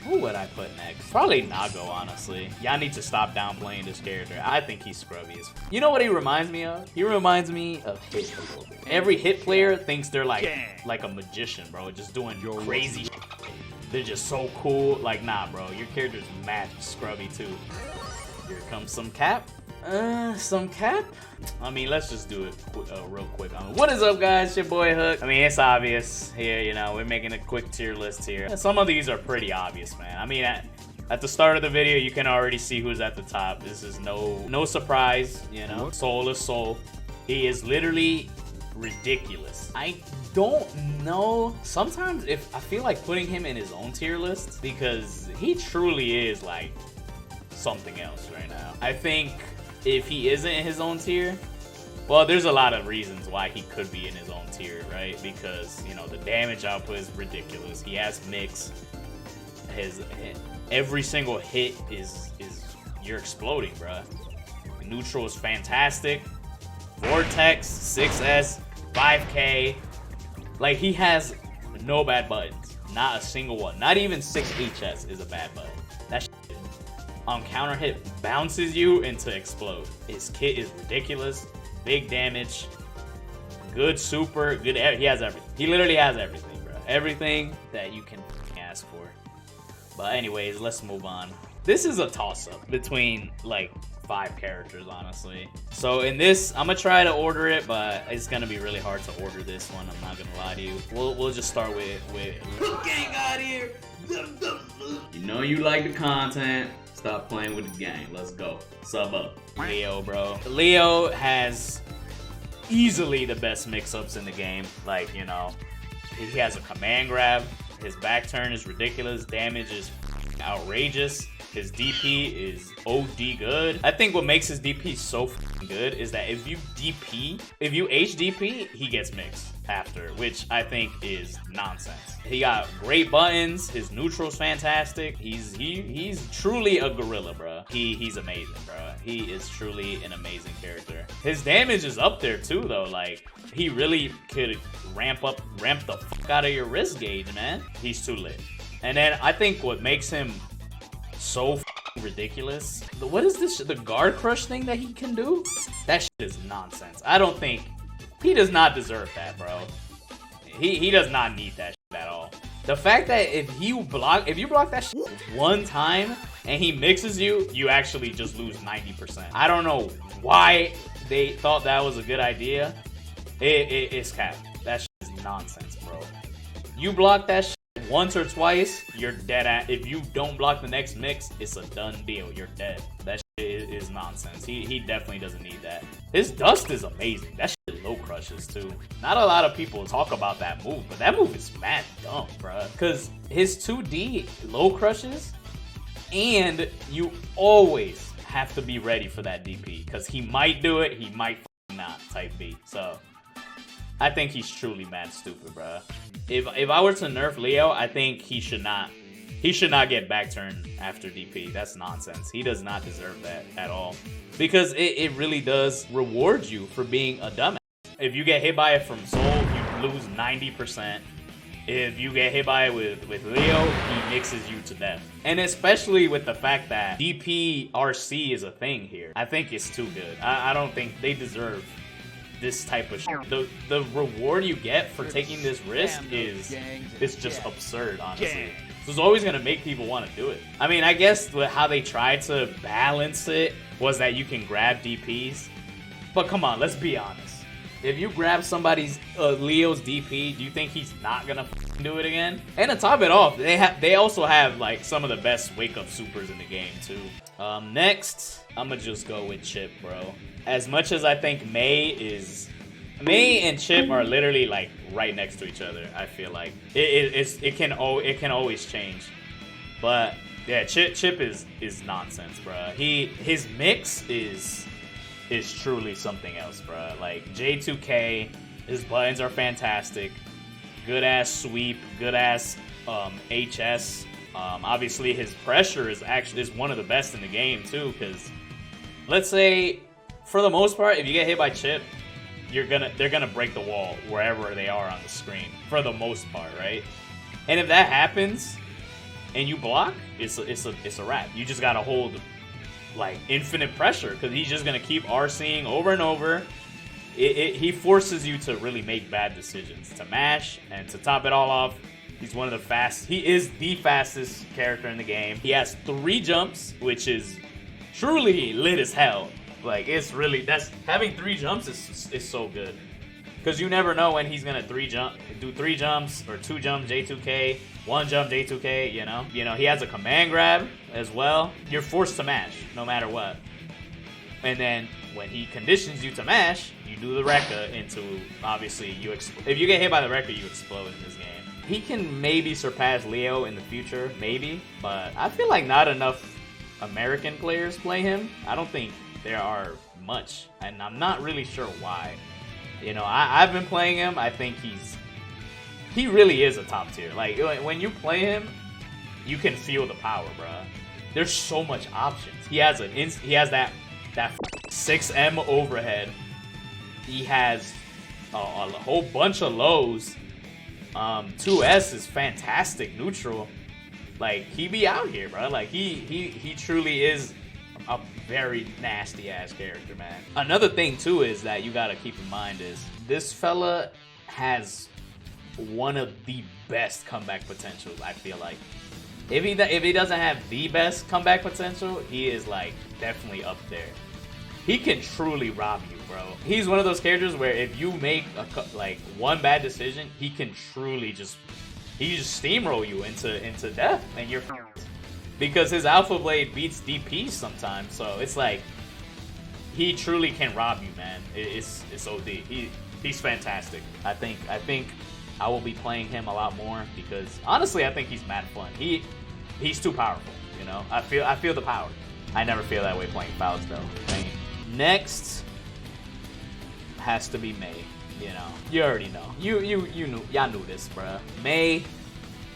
Who would I put next? Probably Nago, honestly. Y'all need to stop downplaying this character. I think he's scrubby as f. You know what he reminds me of? He reminds me of Hit a little bit. Every Hit player thinks they're like a magician, bro, just doing crazy shit. They're just so cool. Like, nah, bro, your character's mad scrubby too. Here comes some cap. Some cap? I mean, let's just do it real quick. What is up, guys? It's your boy Hook. I mean, it's obvious here, you know, we're making a quick tier list here. Some of these are pretty obvious, man. I mean, at the start of the video, you can already see who's at the top. This is no surprise, you know. Soul is Soul. He is literally ridiculous. I don't know. Sometimes if I feel like putting him in his own tier list because he truly is like something else right now. I think if he isn't in his own tier, well, there's a lot of reasons why he could be in his own tier, right? Because, you know, the damage output is ridiculous. He has mix. Every single hit is you're exploding, bruh. Neutral is fantastic. Vortex, 6S, 5K. Like, he has no bad buttons. Not a single one. Not even 6HS is a bad button. That shit on counter hit bounces you into explode. His kit is ridiculous. Big damage. Good super. Good. He has everything. He literally has everything, bro. Everything that you can ask for. But anyways, let's move on. This is a toss-up between like 5 characters, honestly. So in this, I'm gonna try to order it, but it's gonna be really hard to order this one. I'm not gonna lie to you. We'll just start with HookGangGod here. You know you like the content. Stop playing with the game. Let's go. Sub up. Leo, bro. Leo has easily the best mix-ups in the game. Like, you know, he has a command grab. His back turn is ridiculous. Damage is outrageous. His DP is OD good. I think what makes his DP so good is that if you HDP, he gets mixed after, which I think is nonsense. He got great buttons. His neutral's fantastic. He's truly a gorilla, bro. He's amazing, bro. He is truly an amazing character. His damage is up there too, though. Like, he really could ramp the fuck out of your wrist gauge, man. He's too lit. And then I think what makes him so ridiculous, what is this, the guard crush thing that he can do? That shit is nonsense. I don't think he does not deserve that, bro. He does not need that shit at all. The fact that if you block that shit one time and he mixes you, you actually just lose 90%. I don't know why they thought that was a good idea. It's cap. That shit is nonsense, bro. You block that shit once or twice, you're dead at. If you don't block the next mix, it's a done deal. You're dead. That shit is nonsense. He definitely doesn't need that. His dust is amazing. That shit low crushes too. Not a lot of people talk about that move, but that move is mad dumb, bruh. Cause his 2D low crushes, and you always have to be ready for that DP. Cause he might do it, he might not type B. So I think he's truly mad stupid, bruh. If I were to nerf Leo, I think he should not get back turn after DP. That's nonsense. He does not deserve that at all. Because it really does reward you for being a dumbass. If you get hit by it from Soul, you lose 90%. If you get hit by it with Leo, he mixes you to death. And especially with the fact that DP RC is a thing here. I think it's too good. I don't think they deserve this type of shit. The reward you get for taking this risk is just absurd, honestly. So it's always gonna make people want to do it. I mean, I guess how they tried to balance it was that you can grab DPs, but come on, let's be honest. If you grab somebody's Leo's DP, do you think he's not gonna do it again? And to top it off, they also have like some of the best wake up supers in the game too. Next, I'ma just go with Chip, bro. As much as I think May and Chip are literally like right next to each other, I feel like it can always change. But yeah, Chip is nonsense, bro. His mix is truly something else, bro. Like J2K, his buttons are fantastic. Good ass sweep, good ass HS. Obviously his pressure is one of the best in the game too, because let's say for the most part, if you get hit by Chip, they're gonna break the wall wherever they are on the screen for the most part, right? And if that happens, and you block, it's a wrap. You just gotta hold like infinite pressure because he's just gonna keep RCing over and over. He forces you to really make bad decisions, to mash, and to top it all off, he's one of the fastest. He is the fastest character in the game. He has 3 jumps, which is truly lit as hell. Like, it's really, having 3 jumps is so good. Because you never know when he's gonna do 3 jumps, or 2 jumps J2K, 1 jump J2K, you know? You know, he has a command grab as well. You're forced to mash, no matter what. And then, when he conditions you to mash, you do the Rekka into, obviously, if you get hit by the Rekka, you explode in this game. He can maybe surpass Leo in the future, maybe, but I feel like not enough American players play him. I don't think there are much, and I'm not really sure why. You know, I've been playing him. I think he really is a top tier. Like, when you play him, you can feel the power, bruh. There's so much options. He has that 6M overhead. He has a whole bunch of lows. 2S is fantastic neutral. Like, he be out here, bro. Like, he truly is a very nasty ass character, man. Another thing too is that you gotta keep in mind is this fella has one of the best comeback potentials. I feel like if he doesn't have the best comeback potential, he is like definitely up there. He can truly rob you, bro. He's one of those characters where if you make like one bad decision, he can truly just steamroll you into death, and you're because his Alpha Blade beats DP sometimes. So it's like he truly can rob you, man. It's OD. He's fantastic. I think I will be playing him a lot more because honestly, I think he's mad fun. He's too powerful, you know. I feel the power. I never feel that way playing Faust though. Dang. Next has to be Mei. You know, you already know. Y'all knew this, bruh. Mei,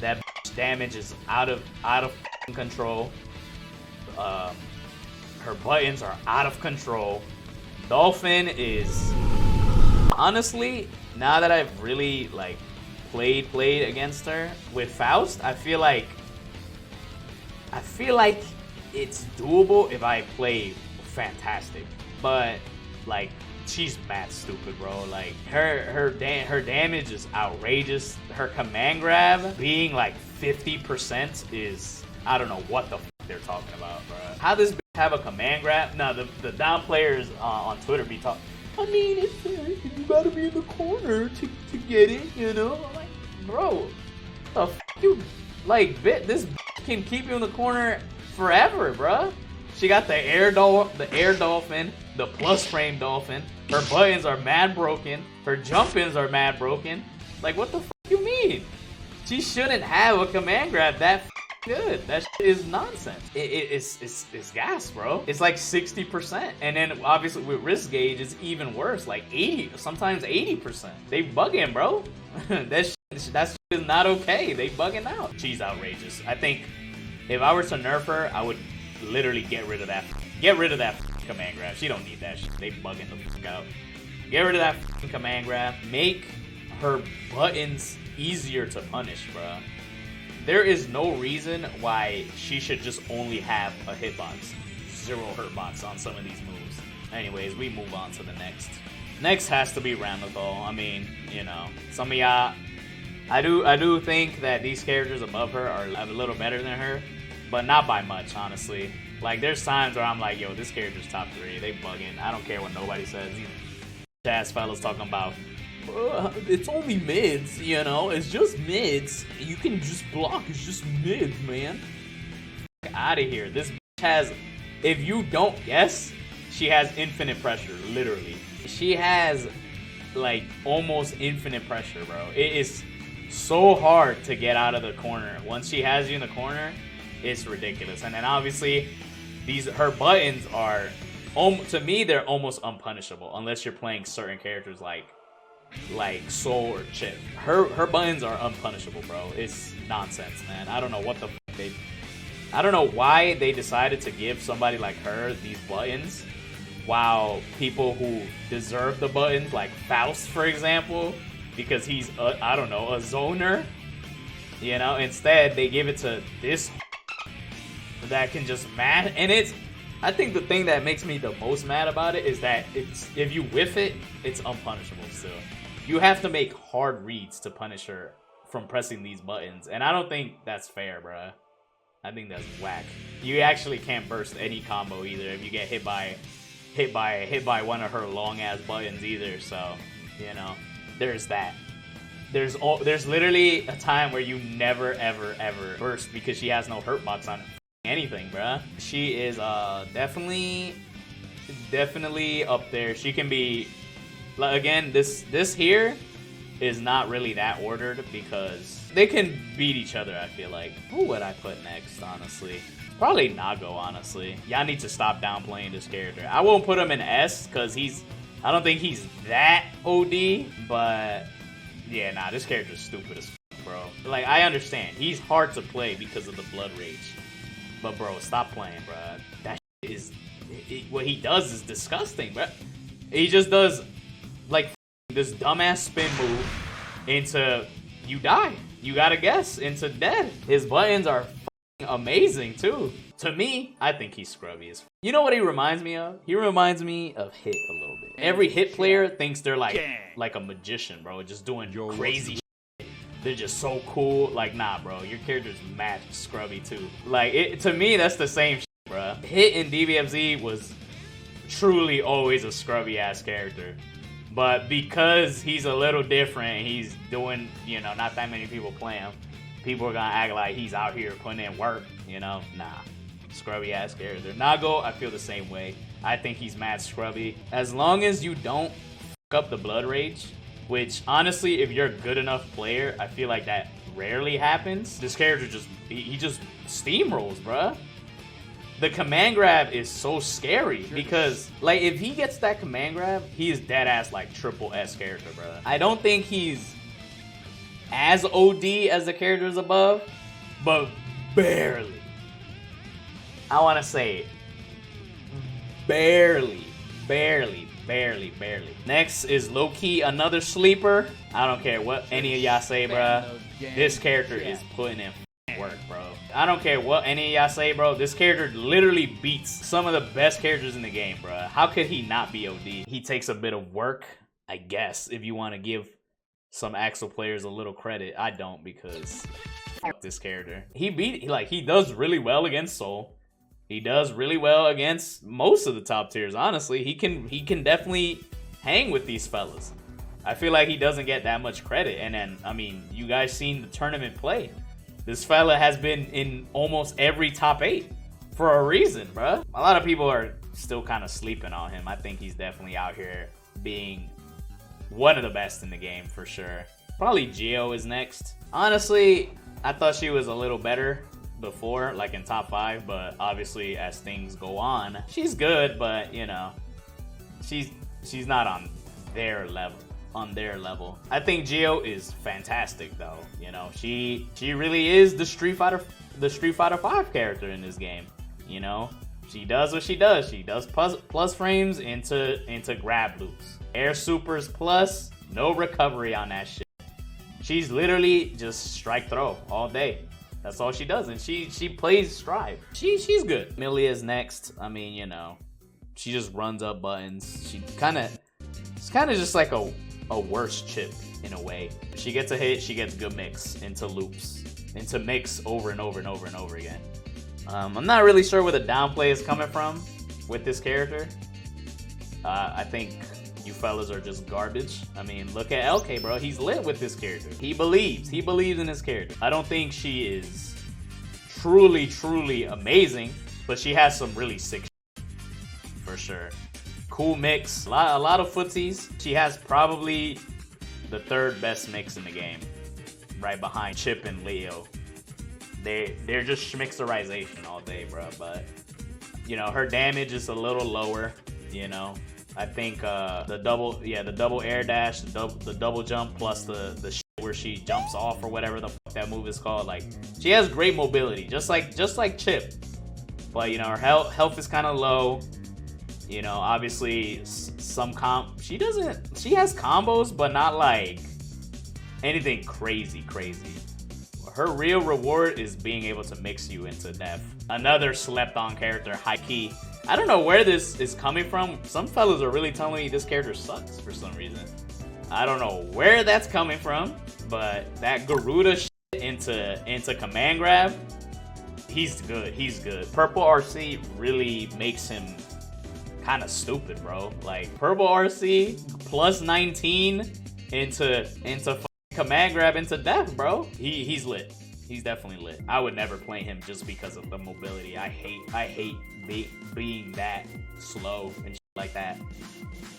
that damage is out of control. Her buttons are out of control. Dolphin is honestly, now that I've really like played against her with Faust, I feel like it's doable if I play fantastic, but like she's mad stupid, bro. Like her damage is outrageous. Her command grab being like 50% is, I don't know what the they're talking about, bro. How this bitch have a command grab? No, the down players on Twitter be talking. I mean, you gotta be in the corner to get it, you know? I'm like, bro, the f you like this can keep you in the corner forever, bro. She got the air dolphin, the plus frame dolphin. Her buttons are mad broken. Her jump-ins are mad broken. Like, what the f you mean? She shouldn't have a command grab that good. That shit is nonsense. It's gas, bro. It's like 60%. And then obviously with risk gauge, it's even worse. Like 80, sometimes 80%. They bugging, bro. That shit is not okay. They bugging out. She's outrageous. I think if I were to nerf her, I would literally get rid of that. Get rid of that command grab. She don't need that shit. They bugging the fuck out. Get rid of that command grab. Make her buttons easier to punish, bro. There is no reason why she should just only have a hitbox. 0 hurtbox on some of these moves. Anyways, we move on to the next. Next has to be Ramathal. I mean, you know, some of y'all, I do think that these characters above her are a little better than her, but not by much, honestly. Like, there's times where I'm like, yo, this character's top 3. They bugging. I don't care what nobody says. These ass fellas talking about, it's only mids, you know? It's just mids. You can just block. It's just mids, man. F out of here. This has, if you don't guess, she has infinite pressure, literally. She has, like, almost infinite pressure, bro. It is so hard to get out of the corner. Once she has you in the corner, it's ridiculous. And then obviously, her buttons are, to me, they're almost unpunishable unless you're playing certain characters like Soul or Chip. Her buttons are unpunishable, bro. It's nonsense, man. I don't know what the f I don't know why they decided to give somebody like her these buttons, while people who deserve the buttons, like Faust, for example, because he's I don't know, a zoner, You know, instead they give it to this that can just mash. And it's, I think the thing that makes me the most mad about it is that it's, if you whiff it, it's unpunishable still. You have to make hard reads to punish her from pressing these buttons, and I don't think that's fair, bruh. I think that's whack. You actually can't burst any combo either if you get hit by one of her long ass buttons either. So, you know, there's that. There's literally a time where you never ever burst because she has no hurt box on anything, bruh. She is definitely up there. She can be, again, this here is not really that ordered because they can beat each other, I feel like. Who would I put next, honestly? Probably Nago, honestly. Y'all need to stop downplaying this character. I won't put him in S because I don't think he's that OD, but yeah, nah, this character's stupid as f, bro. Like, I understand. He's hard to play because of the blood rage. But bro, stop playing, bro. That is, what he does is disgusting, bro. He just does, like, this dumbass spin move into you die. You gotta guess into dead. His buttons are amazing too. To me, I think he's scrubby as f. You know what he reminds me of? He reminds me of Hit a little bit. Every Hit player thinks they're like a magician, bro, just doing crazy shit. They're just so cool. Like, nah, bro, your character's mad scrubby too. Like, to me, that's the same shit, bro. Hit in DBFZ was truly always a scrubby ass character. But because he's a little different, he's doing, you know, not that many people play him. People are gonna act like he's out here putting in work, you know? Nah, scrubby ass character. Nago, I feel the same way. I think he's mad scrubby. As long as you don't fuck up the blood rage, which honestly, if you're a good enough player, I feel like that rarely happens. This character he just steamrolls, bruh. The command grab is so scary because, like, if he gets that command grab, he is dead ass like triple S character, bro. I don't think he's as OD as the characters above, but barely. I want to say barely. Next is low-key another sleeper. I don't care what any of y'all say, bro. This character is putting in work, bro. I don't care what any of y'all say, bro. This character literally beats some of the best characters in the game, bro. How could he not be OD? He takes a bit of work, I guess, if you want to give some Axel players a little credit. I don't, because fuck this character. He does really well against Soul. He does really well against most of the top tiers, honestly. He can definitely hang with these fellas. I feel like he doesn't get that much credit. And then, I mean, you guys seen the tournament play. This fella has been in almost every top 8 for a reason, bruh. A lot of people are still kind of sleeping on him. I think he's definitely out here being one of the best in the game for sure. Probably Geo is next. Honestly, I thought she was a little better before, like in top 5, but obviously as things go on, she's good, but you know, she's not on their level. I think Geo is fantastic though. You know, she really is the Street Fighter 5 character in this game. You know, she does what she does. She does plus frames into grab loops. Air supers plus, no recovery on that shit. She's literally just strike throw all day. That's all she does, and she plays Strive. She's good. Millie is next. I mean, you know, she just runs up buttons. It's kind of just like a worse chip in a way. She gets a hit, she gets good mix into loops, into mix over and over and over and over again. I'm not really sure where the downplay is coming from with this character. I think you fellas are just garbage. I mean, look at LK, bro. He's lit with this character. He believes in his character. I don't think she is truly amazing, but she has some really sick shit, for sure. Cool mix, a lot of footsies. She has probably the 3rd best mix in the game, right behind Chip and Leo. They're just schmixerization all day, bro. But you know, her damage is a little lower. You know, I think the double air dash, the double jump plus the shit where she jumps off or whatever the fuck that move is called. Like, she has great mobility, just like Chip. But you know, her health is kind of low. You know, obviously she has combos, but not like anything crazy. her real reward is being able to mix you into death. Another slept on character, high key. I don't know where this is coming from. Some fellas are really telling me this character sucks for some reason. I don't know where that's coming from, but that Garuda shit into command grab, he's good. He's good. Purple RC really makes him kind of stupid, bro. Like purple RC plus 19 into command grab into death, bro. He's lit. He's definitely lit. I would never play him just because of the mobility. I hate being that slow and shit like that.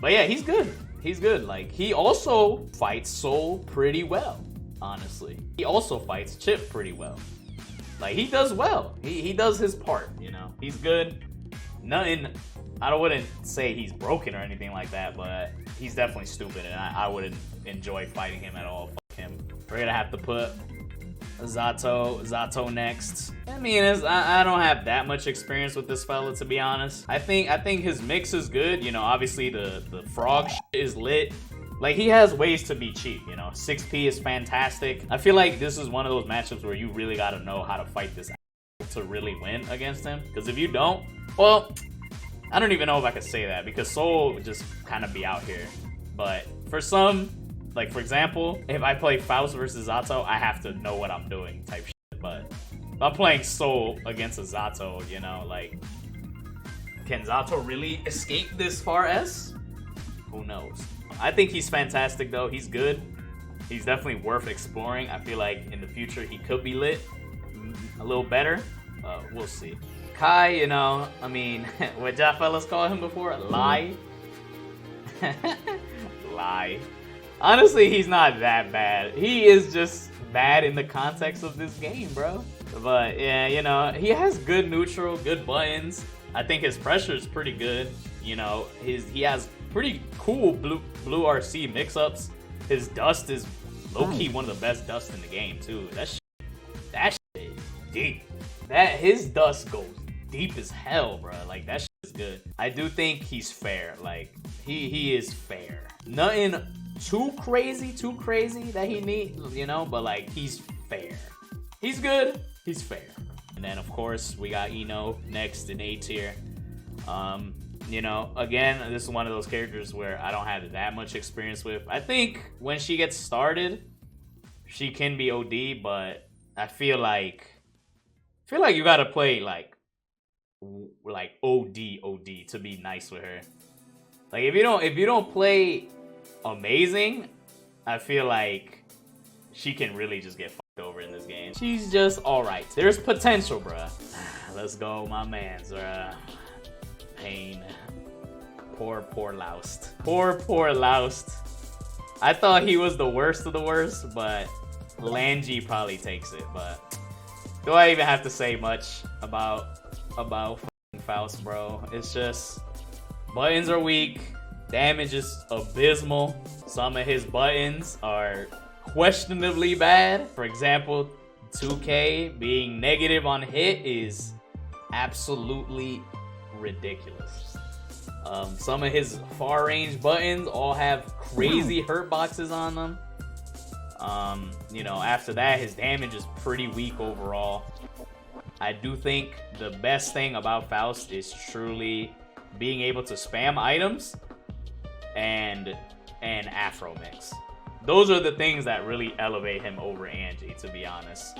But yeah, he's good. He's good. Like he also fights Soul pretty well, honestly. He also fights Chip pretty well. Like he does well. He does his part, you know. He's good. Nothing. I wouldn't say he's broken or anything like that, but he's definitely stupid, and I wouldn't enjoy fighting him at all. Fuck him. We're gonna have to put Zato next. I mean, I don't have that much experience with this fella, to be honest. I think his mix is good. You know, obviously the frog shit is lit. Like he has ways to be cheap. You know, 6P is fantastic. I feel like this is one of those matchups where you really got to know how to fight this to really win against him. Because if you don't, well, I don't even know if I could say that because Soul would just kind of be out here. But for some, like for example, if I play Faust versus Zato, I have to know what I'm doing type shit. But if I'm playing Soul against a Zato, you know, like, can Zato really escape this far S? Who knows? I think he's fantastic though. He's good. He's definitely worth exploring. I feel like in the future he could be lit a little better. We'll see. Kai, you know, I mean, what y'all fellas call him before? Lie? Lie. Honestly, he's not that bad. He is just bad in the context of this game, bro. But yeah, you know, he has good neutral, good buttons. I think his pressure is pretty good. You know, he has pretty cool blue RC mix-ups. His dust is low-key one of the best dust in the game, too. That shit is deep. His dust goes deep as hell, bro. Like, that shit is good. I do think he's fair. Like, he is fair. Nothing too crazy that he needs, you know, but like, he's fair. He's good, he's fair. And then, of course, we got Ino next in A tier. You know, again, this is one of those characters where I don't have that much experience with. I think when she gets started, she can be OD, but I feel like you gotta play like OD to be nice with her. Like if you don't play amazing, I feel like she can really just get fucked over in this game. She's just alright. There's potential, bruh. Let's go, my mans, bruh. Pain. Poor Loust. Poor Loust. I thought he was the worst of the worst, but Langy probably takes it. But do I even have to say much about Faust, bro? It's just buttons are weak, damage is abysmal. Some of his buttons are questionably bad. For example, 2K being negative on hit is absolutely ridiculous. Some of his far range buttons all have crazy hurt boxes on them. You know, after that, his damage is pretty weak overall. I do think the best thing about Faust is truly being able to spam items and Afro mix. Those are the things that really elevate him over Angie, to be honest.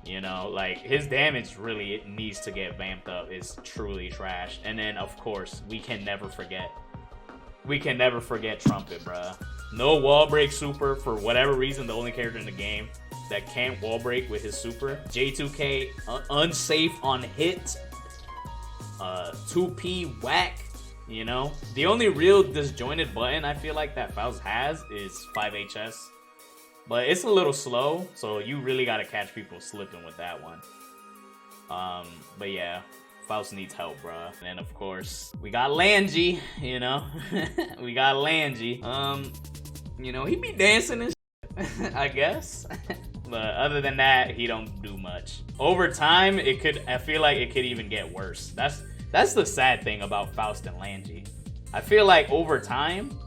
You know, like, his damage really needs to get vamped up. It's truly trash. And then, of course, we can never forget Trumpet, bruh. No wall break super for whatever reason. The only character in the game that can't wall break with his super. J2K unsafe on hit. 2P whack. You know, the only real disjointed button I feel like that Faust has is 5HS. But it's a little slow, so you really gotta catch people slipping with that one. But yeah, Faust needs help, bruh. And then, of course, we got Langy, you know? We got Langy. You know, he be dancing and shit, I guess. But other than that, he don't do much. Over time, I feel like it could even get worse. That's the sad thing about Faust and Langy. I feel like over time,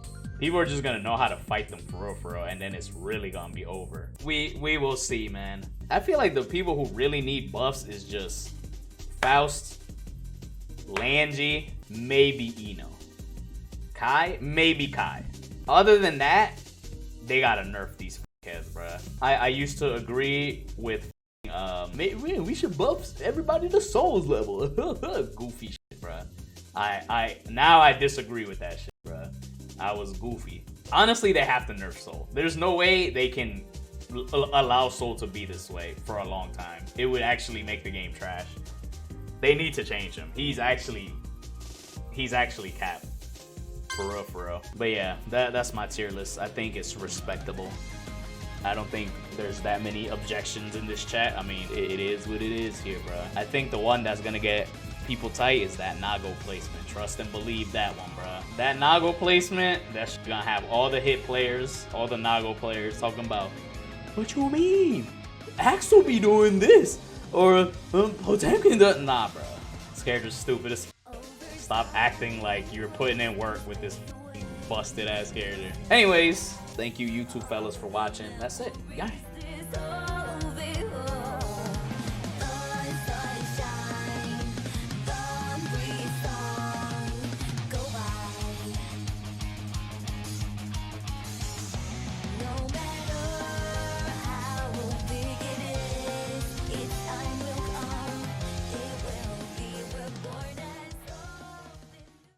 People are just gonna know how to fight them for real, and then it's really gonna be over. We will see, man. I feel like the people who really need buffs is just Faust, Langy, maybe Eno. Kai, maybe Kai. Other than that, they gotta nerf these heads, bruh. I used to agree with we should buff everybody to Souls level. Goofy shit, bruh. Now I disagree with that shit, bruh. I was goofy. Honestly, they have to nerf Soul. There's no way they can allow Soul to be this way for a long time. It would actually make the game trash. They need to change him. He's actually capped. For real. But yeah, that's my tier list. I think it's respectable. I don't think there's that many objections in this chat. I mean, it is what it is here, bro. I think the one that's gonna get people tight is that Nago placement. Trust and believe that one, bro. That Nago placement, that's gonna have all the hit players, all the Nago players talking about, what you mean? Axel be doing this, or Potemkin does. Nah, bro. This character's stupid as stop acting like you're putting in work with this busted ass character. Anyways, thank you two fellas for watching. That's it. Yeah.